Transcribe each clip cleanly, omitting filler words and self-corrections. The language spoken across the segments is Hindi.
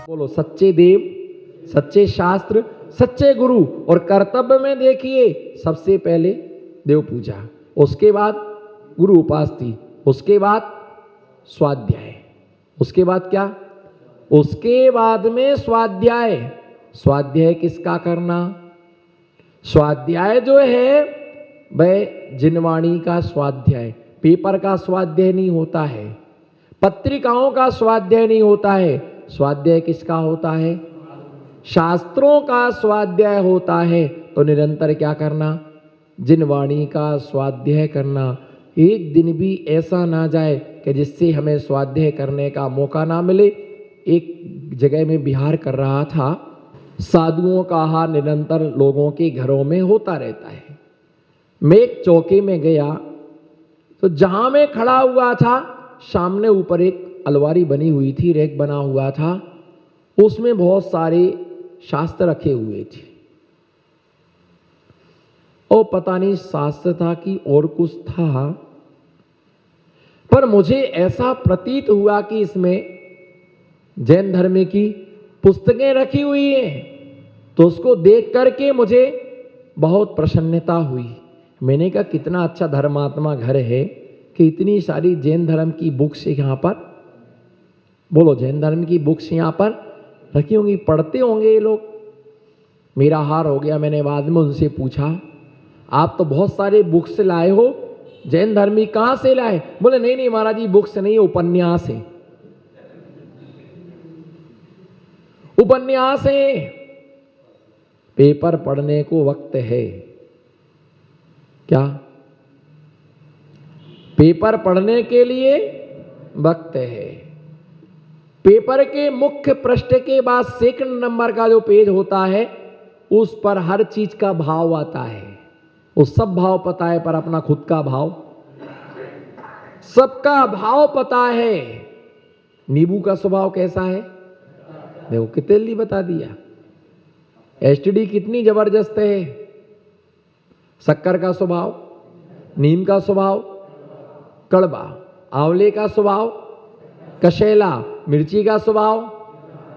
बोलो सच्चे देव, सच्चे शास्त्र, सच्चे गुरु। और कर्तव्य में देखिए सबसे पहले देव पूजा, उसके बाद गुरु उपासती, उसके बाद स्वाध्याय, उसके बाद क्या, उसके बाद में स्वाध्याय। स्वाध्याय किसका करना? स्वाध्याय जो है वह जिनवाणी का स्वाध्याय, पेपर का स्वाध्याय नहीं होता है, पत्रिकाओं का स्वाध्याय नहीं होता है। स्वाध्याय किसका होता है? शास्त्रों का स्वाध्याय होता है। तो निरंतर क्या करना? जिनवाणी का स्वाध्याय करना। एक दिन भी ऐसा ना जाए कि जिससे हमें स्वाध्याय करने का मौका ना मिले। एक जगह में बिहार कर रहा था, साधुओं का आहार निरंतर लोगों के घरों में होता रहता है। मैं एक चौके में गया तो जहां मैं खड़ा हुआ था सामने ऊपर एक अलमारी बनी हुई थी, रैक बना हुआ था, उसमें बहुत सारे शास्त्र रखे हुए थे। और पता नहीं शास्त्र था कि और कुछ था, पर मुझे ऐसा प्रतीत हुआ कि इसमें जैन धर्म की पुस्तकें रखी हुई हैं। तो उसको देख करके मुझे बहुत प्रसन्नता हुई। मैंने कहा कितना अच्छा धर्मात्मा घर है कि इतनी सारी जैन धर्म की बुक्स यहाँ पर, बोलो जैन धर्म की बुक्स यहाँ पर रखी होंगी, पढ़ते होंगे ये लोग। मेरा हार हो गया। मैंने बाद में उनसे पूछा, आप तो बहुत सारे बुक्स लाए हो, जैन धर्मी कहाँ से लाए? बोले नहीं नहीं महाराज जी, बुक्स नहीं, उपन्यास है, उपन्यास है। पेपर पढ़ने को वक्त है क्या? पेपर पढ़ने के लिए वक्त है। पेपर के मुख्य पृष्ठ के बाद सेकंड नंबर का जो पेज होता है उस पर हर चीज का भाव आता है। वो सब भाव पता है, पर अपना खुद का भाव, सबका भाव पता है। नींबू का स्वभाव कैसा है? देखो कितनी बता दिया। एसटीडी कितनी जबरदस्त है। शक्कर का स्वभाव, नीम का स्वभाव कड़वा, आंवले का स्वभाव कशेला, मिर्ची का स्वभाव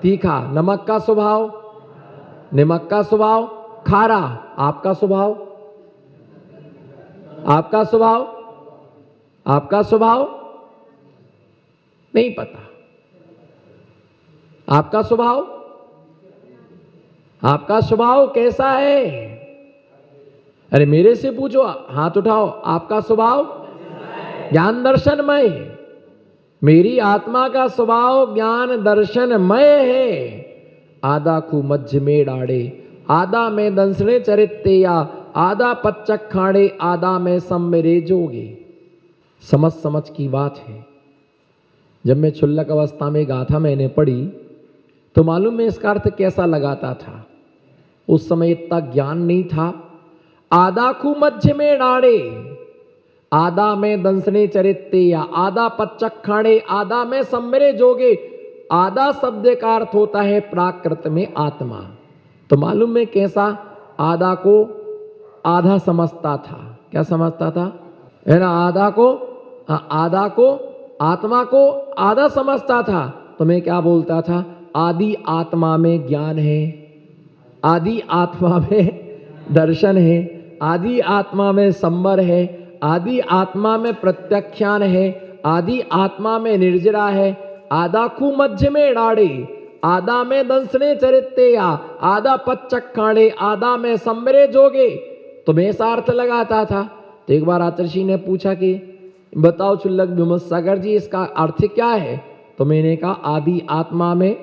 तीखा, नमक का स्वभाव, नमक का स्वभाव खारा। आपका स्वभाव, आपका स्वभाव, आपका स्वभाव नहीं पता। आपका स्वभाव, आपका स्वभाव कैसा है? अरे मेरे से पूछो, हाथ उठाओ। आपका स्वभाव ज्ञान दर्शनमय। मेरी आत्मा का स्वभाव ज्ञान दर्शनमय है। आधा खू मध्य में डाड़े, आधा में दंसने चरित्या, आधा पच्चक खाड़े, आधा में सम्मेरे जोगे। समझ समझ की बात है। जब मैं क्षुल्लक अवस्था में गाथा मैंने पढ़ी तो मालूम है इसका अर्थ कैसा लगाता था। उस समय इतना ज्ञान नहीं था। आधा खू मध्य में डाड़े, आधा में दंसने चरित्या, आधा पच्चक खाड़े, आधा में सम्मेरे जोगे। आधा शब्द का अर्थ होता है प्राकृत में आत्मा। तो मालूम है कैसा? आधा को आधा समझता था। क्या समझता था? है ना, आधा को, आधा को, आत्मा को आधा समझता था। तो मैं क्या बोलता था? आदि आत्मा में ज्ञान है, आदि आत्मा में दर्शन है, आदि आत्मा में संवर है, आदि आत्मा में प्रत्यक्षान है, आदि आत्मा में निर्जरा है। आधा खू मध्य में डाड़े, आधा में दंसने चरित्या, आधा पच्चक खाड़े, आधा में सम्मेरे जोगे। तो मैं ऐसा अर्थ लगाता था। तो एक बार आचर्षी ने पूछा कि बताओ क्षुल्लक विमत सागर जी, इसका अर्थ क्या है? तो मैंने कहा आदि आत्मा में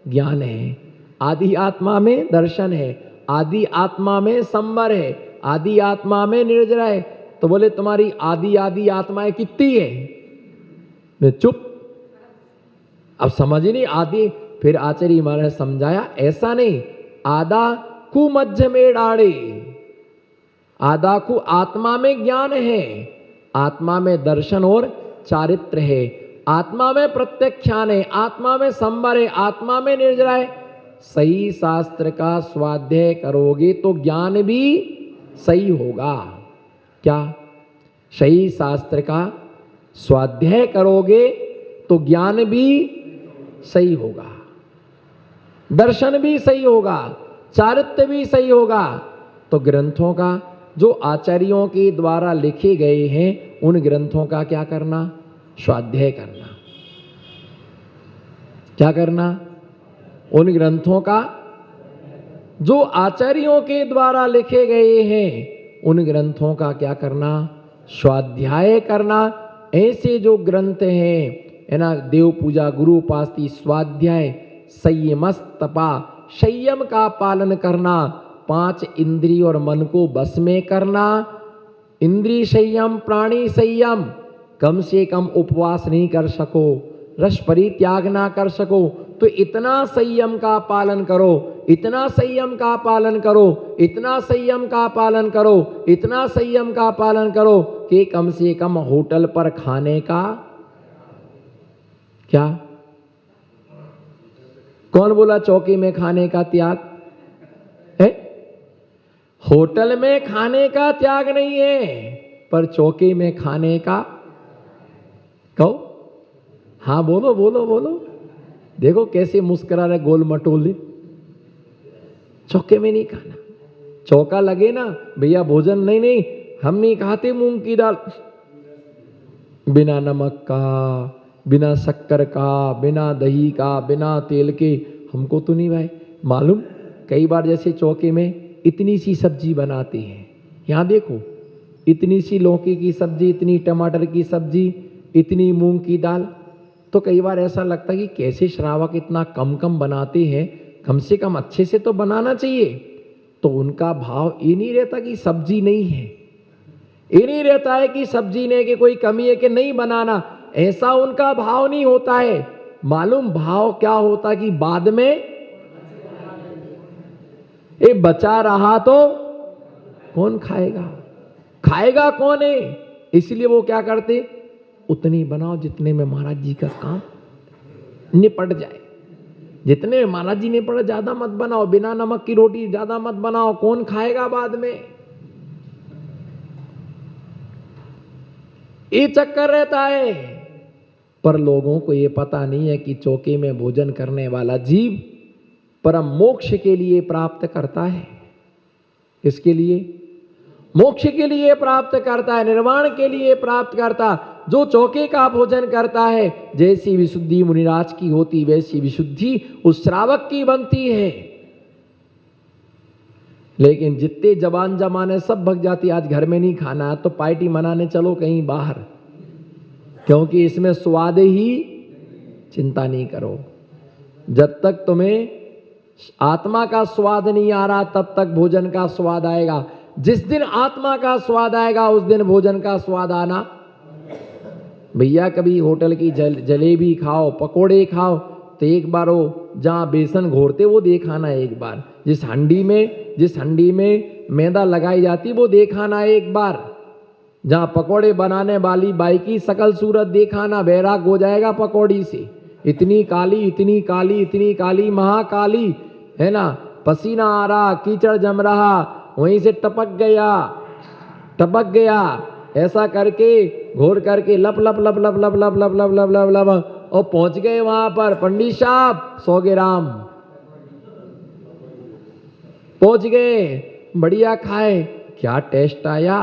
ज्ञान है, आदि आत्मा में दर्शन है, आदि आत्मा में संवर है, आदि आत्मा में निर्जरा है। तो बोले तुम्हारी आदि आदि आत्माएं कितनी है? मैं चुप, अब समझ ही नहीं आदि। फिर आचार्य महाराज समझाया, ऐसा नहीं, आधा खू मध्य में डाड़े, आधा खू आत्मा में ज्ञान है, आत्मा में दर्शन और चारित्र है, आत्मा में प्रत्यक्षान है, आत्मा में संवर है, आत्मा में निर्जरा है। सही शास्त्र का स्वाध्याय करोगे तो ज्ञान भी सही होगा। क्या? सही शास्त्र का स्वाध्याय करोगे तो ज्ञान भी सही होगा। दर्शन भी सही होगा, चारित्र्य भी सही होगा, तो ग्रंथों का जो आचार्यों के द्वारा लिखे गए हैं उन ग्रंथों का क्या करना? स्वाध्याय करना। क्या करना? उन ग्रंथों का जो आचार्यों के द्वारा लिखे गए हैं उन ग्रंथों का क्या करना? स्वाध्याय करना। ऐसे जो ग्रंथ हैं है ना, देव पूजा, गुरु उपासना, स्वाध्याय, संयमस्तपा, संयम का पालन करना, 5 इंद्रिय और मन को बस में करना, इंद्रिय संयम, प्राणी संयम, कम से कम उपवास नहीं कर सको, रस परित्याग ना कर सको तो इतना संयम का पालन करो, इतना संयम का पालन करो, इतना संयम का पालन करो, इतना संयम का पालन करो कि कम से कम होटल पर खाने का क्या? कौन बोला चौकी में खाने का त्याग है? होटल में खाने का त्याग नहीं है, पर चौकी में खाने का कहो। हाँ बोलो बोलो बोलो। देखो कैसे मुस्कुरा रहे गोल मटोले। चौके में नहीं खाना। चौका लगे ना भैया भोजन नहीं नहीं हम नहीं खाते मूंग की दाल, बिना नमक का, बिना शक्कर का, बिना दही का, बिना तेल के, हमको तो नहीं भाई मालूम। कई बार जैसे चौके में इतनी सी सब्जी बनाते हैं, यहाँ देखो इतनी सी लौकी की सब्जी, इतनी टमाटर की सब्जी, इतनी मूंग की दाल, तो कई बार ऐसा लगता है कि कैसे श्रावक इतना कम कम बनाते हैं, कम से कम अच्छे से तो बनाना चाहिए। तो उनका भाव ये नहीं रहता कि सब्जी नहीं है, ये नहीं रहता है कि सब्जी ने कि कोई कमी है कि नहीं बनाना, ऐसा उनका भाव नहीं होता है। मालूम भाव क्या होता कि बाद में ये बचा रहा तो कौन खाएगा, खाएगा कौन है? इसलिए वो क्या करते, उतनी बनाओ जितने में महाराज जी का काम निपट जाए, जितने में महाराज जी निपट, ज्यादा मत बनाओ, बिना नमक की रोटी ज्यादा मत बनाओ, कौन खाएगा बाद में? ये चक्कर रहता है। पर लोगों को ये पता नहीं है कि चौके में भोजन करने वाला जीव परम मोक्ष के लिए प्राप्त करता है। किसके लिए? मोक्ष के लिए प्राप्त करता है, निर्वाण के लिए प्राप्त करता। जो चौके का भोजन करता है, जैसी विशुद्धि मुनिराज की होती वैसी विशुद्धि उस श्रावक की बनती है। लेकिन जितने जवान जमाने सब भग जाती, आज घर में नहीं खाना है तो पार्टी मनाने चलो कहीं बाहर, क्योंकि इसमें स्वाद ही, चिंता नहीं करो, जब तक तुम्हें आत्मा का स्वाद नहीं आ रहा तब तक भोजन का स्वाद आएगा। जिस दिन आत्मा का स्वाद आएगा उस दिन भोजन का स्वाद आना। भैया कभी होटल की जलेबी खाओ, पकोड़े खाओ, तो एक बार वो जहाँ बेसन घोरते वो देखाना एक बार, जिस हंडी में मैदा लगाई जाती वो देखाना एक बार, जहाँ पकोड़े बनाने वाली बाई की सकल सूरत देखाना, बैराग हो जाएगा पकौड़ी से। इतनी काली, इतनी काली, इतनी काली, महाकाली है ना, पसीना आ रहा, कीचड़ जम रहा, वहीं से टपक गया, ऐसा करके घोर करके लप लप लप लप लप लप लप लप लप लप लप और पहुंच गए वहां पर। पंडित साहब 100 ग्राम पहुंच गए, बढ़िया खाए, क्या टेस्ट आया,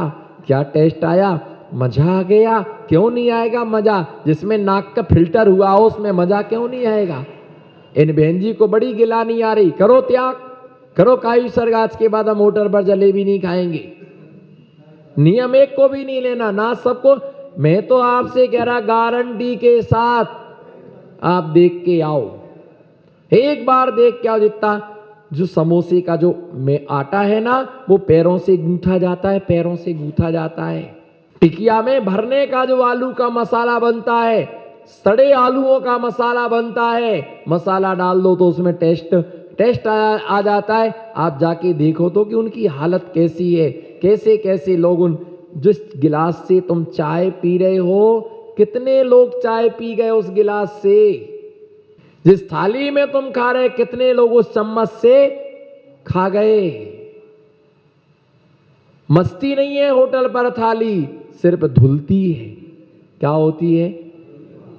क्या टेस्ट आया, मजा आ गया। क्यों नहीं आएगा मजा? जिसमें नाक का फिल्टर हुआ हो उसमें मजा क्यों नहीं आएगा? इन बहन जी को बड़ी गिलानी आ रही, करो त्याग, करो कायु सर्ग, आज के बाद हम होटल पर जलेबी नहीं खाएंगे। नियम एक को भी नहीं लेना ना, सबको। मैं तो आपसे कह रहा गारंटी के साथ आप देख के आओ, एक बार देख के आओ। जितना जो समोसे का जो में आटा है ना वो पैरों से गूंथा जाता है, पैरों से गूंथा जाता है। टिकिया में भरने का जो आलू का मसाला बनता है, सड़े आलूओं का मसाला बनता है, मसाला डाल दो तो उसमें टेस्ट आ जाता है। आप जाके देखो तो कि उनकी हालत कैसी है, कैसे कैसे लोग, उन जिस गिलास से तुम चाय पी रहे हो कितने लोग चाय पी गए उस गिलास से, जिस थाली में तुम खा रहे कितने लोग उस चम्मच से खा गए। मस्ती नहीं है होटल पर थाली, सिर्फ धुलती है। क्या होती है?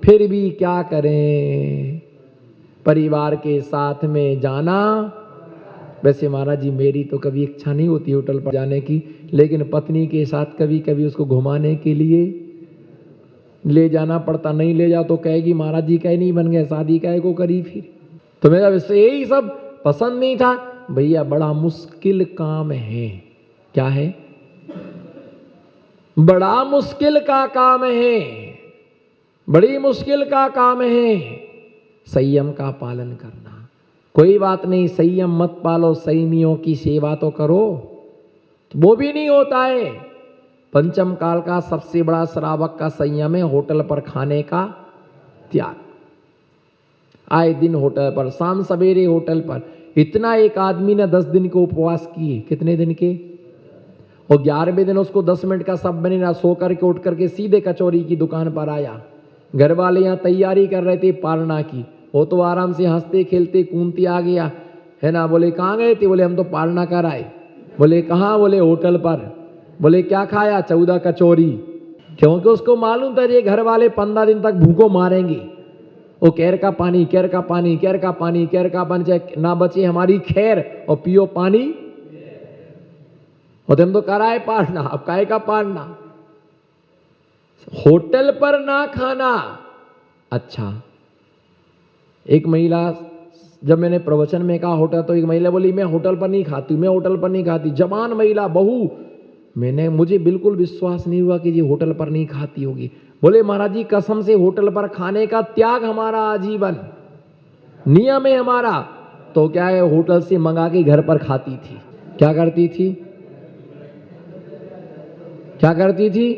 फिर भी क्या करें, परिवार के साथ में जाना। वैसे महाराज जी मेरी तो कभी इच्छा नहीं होती होटल पर जाने की, लेकिन पत्नी के साथ कभी कभी उसको घुमाने के लिए ले जाना पड़ता। नहीं ले जाओ तो कहेगी महाराज जी कहे नहीं बन गए, शादी कहे को करी फिर। तो मेरा वैसे यही सब पसंद नहीं था। भैया बड़ा मुश्किल काम है। क्या है? बड़ा मुश्किल का काम है, बड़ी मुश्किल का काम है संयम का पालन करना। कोई बात नहीं, संयम मत पालो, संयमियों की सेवा तो करो, तो वो भी नहीं होता है। पंचम काल का सबसे बड़ा श्रावक का संयम है होटल पर खाने का त्याग। आए दिन होटल पर, शाम सवेरे होटल पर। इतना एक आदमी ने 10 दिन के उपवास किए। कितने दिन के? और 11वें दिन उसको 10 मिनट का सब बने ना, सो करके उठ करके सीधे कचौरी की दुकान पर आया। घर वाले यहाँ तैयारी कर रहे थे पारना की, वो तो आराम से हंसते खेलते कूदते आ गया है ना। बोले कहाँ गए थे? बोले हम तो पारना कर आए। बोले कहाँ? बोले होटल पर। बोले क्या खाया? 14 कचौरी। क्योंकि उसको मालूम था ये घर वाले 15 दिन तक भूखों मारेंगे। वो कैर का पानी, कैर का पानी, कैर का पानी, कैर का पानी, चाहे ना बचे हमारी खैर, और पियो पानी। और तुम तो कराए पारना, अब काय का पारना? होटल पर ना खाना। अच्छा, एक महिला, जब मैंने प्रवचन में कहा होटल, तो एक महिला बोली मैं होटल पर नहीं खाती, मैं होटल पर नहीं खाती। जवान महिला, बहू। मुझे बिल्कुल विश्वास नहीं हुआ कि ये होटल पर नहीं खाती होगी। बोले महाराज जी कसम से होटल पर खाने का त्याग हमारा आजीवन नियम है हमारा। तो क्या है, होटल से मंगा के घर पर खाती थी। क्या करती थी? क्या करती थी?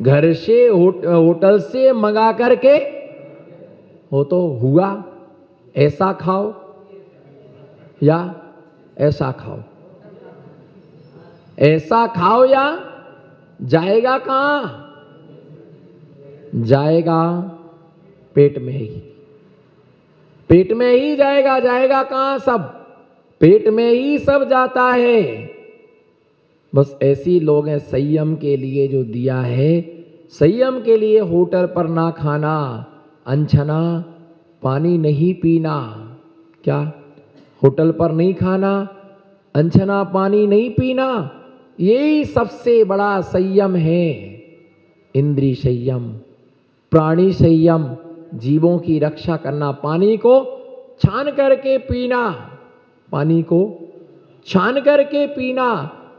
घर से होटल से मंगा करके, वो तो हुआ ऐसा खाओ या ऐसा खाओ, ऐसा खाओ या जाएगा कहां? जाएगा पेट में ही, पेट में ही जाएगा। जाएगा कहां? सब पेट में ही सब जाता है। बस ऐसी लोग हैं। संयम के लिए जो दिया है, संयम के लिए होटल पर ना खाना, अनछना पानी नहीं पीना। क्या? होटल पर नहीं खाना, अनछना पानी नहीं पीना, यही सबसे बड़ा संयम है। इंद्रिय संयम, प्राणी संयम, जीवों की रक्षा करना। पानी को छान करके पीना, पानी को छान करके पीना,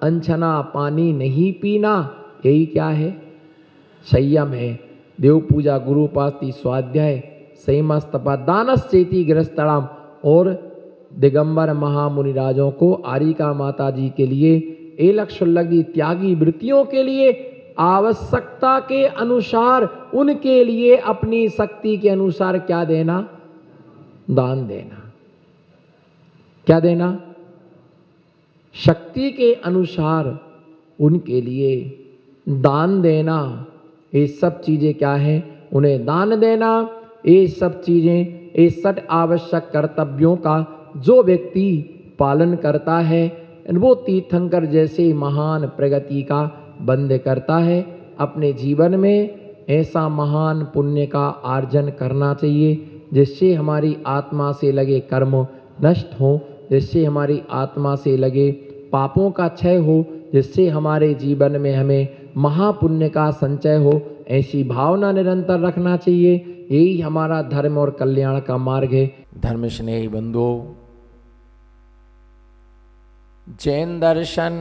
अनछना पानी नहीं पीना। यही क्या है? संयम है। देव पूजा, गुरु उपासना, स्वाध्याय, संयमस्तपा, दानश्चेति गृहस्थाम और दिगंबर महामुनिराजों को, आरिका माता जी के लिए, एलक शुल्लक त्यागी वृत्तियों के लिए आवश्यकता के अनुसार, उनके लिए अपनी शक्ति के अनुसार क्या देना? दान देना। क्या देना? शक्ति के अनुसार उनके लिए दान देना। ये सब चीजें क्या है? उन्हें दान देना। ये सब चीजें, ये 6 आवश्यक कर्तव्यों का जो व्यक्ति पालन करता है, वो तीर्थंकर जैसे महान प्रगति का बंद करता है। अपने जीवन में ऐसा महान पुण्य का आर्जन करना चाहिए जिससे हमारी आत्मा से लगे कर्म नष्ट हो, जिससे हमारी आत्मा से लगे पापों का क्षय हो, जिससे हमारे जीवन में हमें महापुण्य का संचय हो। ऐसी भावना निरंतर रखना चाहिए। यही हमारा धर्म और कल्याण का मार्ग है। धर्म स्नेही बंधुओं, जैन दर्शन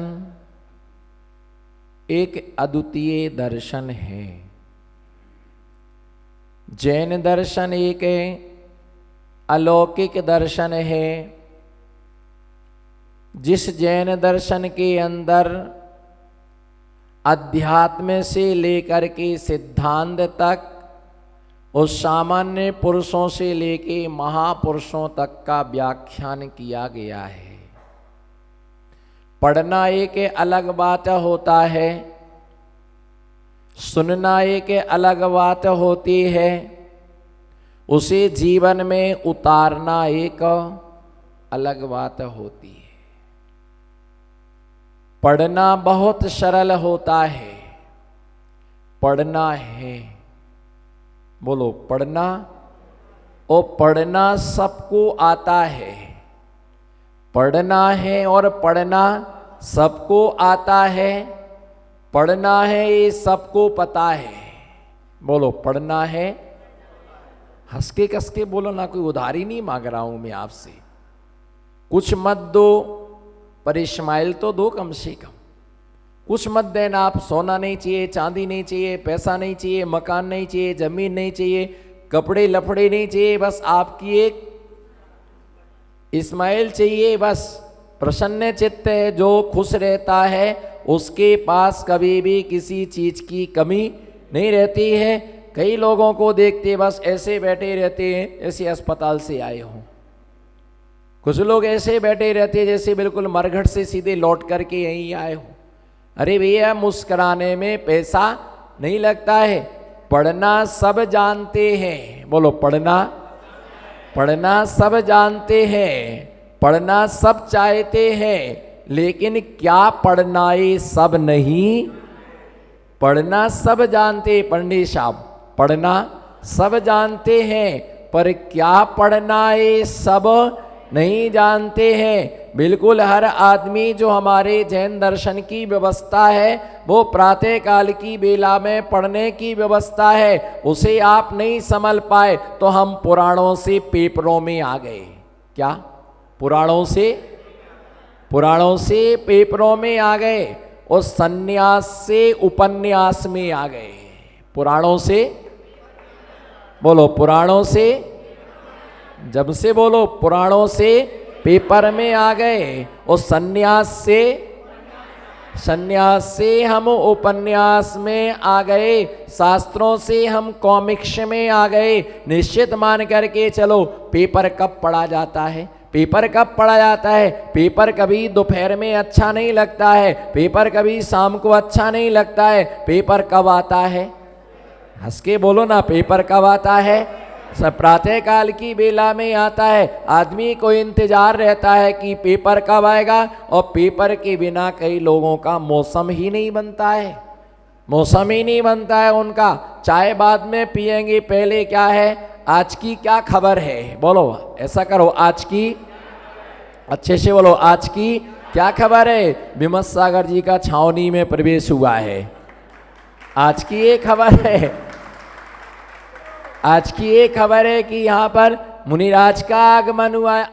एक अद्वितीय दर्शन है। जैन दर्शन एक अलौकिक दर्शन है। जिस जैन दर्शन के अंदर अध्यात्म से लेकर के सिद्धांत तक, उस सामान्य पुरुषों से लेके महापुरुषों तक का व्याख्यान किया गया है। पढ़ना एक अलग बात होता है, सुनना एक अलग बात होती है, उसे जीवन में उतारना एक अलग बात होती है। पढ़ना बहुत सरल होता है, पढ़ना है, बोलो पढ़ना और पढ़ना सबको आता है, पढ़ना है और पढ़ना सबको आता है, पढ़ना है ये सबको पता है। बोलो पढ़ना है, हंस के कस के बोलो ना, कोई उधारी नहीं मांग रहा हूं मैं आपसे। कुछ मत दो पर इस्माइल तो दो कम से कम। कुछ मत देना आप, सोना नहीं चाहिए, चांदी नहीं चाहिए, पैसा नहीं चाहिए, मकान नहीं चाहिए, जमीन नहीं चाहिए, कपड़े लफड़े नहीं चाहिए, बस आपकी एक इस्माइल चाहिए। बस प्रसन्न चित्त है, जो खुश रहता है उसके पास कभी भी किसी चीज की कमी नहीं रहती है। कई लोगों को देखते बस ऐसे बैठे रहते हैं जैसे अस्पताल से आए हों, कुछ लोग ऐसे बैठे रहते हैं जैसे बिल्कुल मरघट से सीधे लौट करके यहीं आए हों। अरे भैया, मुस्कुराने में पैसा नहीं लगता है, पढ़ना सब जानते हैं। बोलो पढ़ना, पढ़ना सब जानते हैं, पढ़ना सब चाहते हैं, लेकिन क्या पढ़ना ये सब नहीं। पढ़ना सब जानते, पंडित साहब पढ़ना सब जानते हैं, पर क्या पढ़ना ये सब नहीं जानते हैं। बिल्कुल हर आदमी, जो हमारे जैन दर्शन की व्यवस्था है वो प्रातः काल की बेला में पढ़ने की व्यवस्था है, उसे आप नहीं समझ पाए तो हम पुराणों से पेपरों में आ गए। क्या? पुराणों से पेपरों में आ गए और सन्यास से उपन्यास में आ गए। पुराणों से बोलो, पुराणों से, जब से बोलो पुराणों से पेपर में आ गए और सन्यास से हम उपन्यास में आ गए, शास्त्रों से हम कॉमिक्स में आ गए। निश्चित मान करके चलो, पेपर कब पढ़ा जाता है? पेपर कब पढ़ा जाता है? पेपर कभी दोपहर में अच्छा नहीं लगता है, पेपर कभी शाम को अच्छा नहीं लगता है। पेपर कब आता है? हंस के बोलो ना, पेपर कब आता है? सब प्रातः काल की बेला में आता है। आदमी को इंतजार रहता है कि पेपर कब आएगा, और पेपर के बिना कई लोगों का मौसम ही नहीं बनता है, मौसम ही नहीं बनता है उनका। चाय बाद में पिएंगे, पहले क्या है, आज की क्या खबर है। बोलो ऐसा करो, आज की, अच्छे से बोलो, आज की क्या खबर है। विमत सागर जी का छावनी में प्रवेश हुआ है, आज की ये खबर है। आज की ये खबर है कि यहाँ पर मुनिराज का आगमन हुआ है।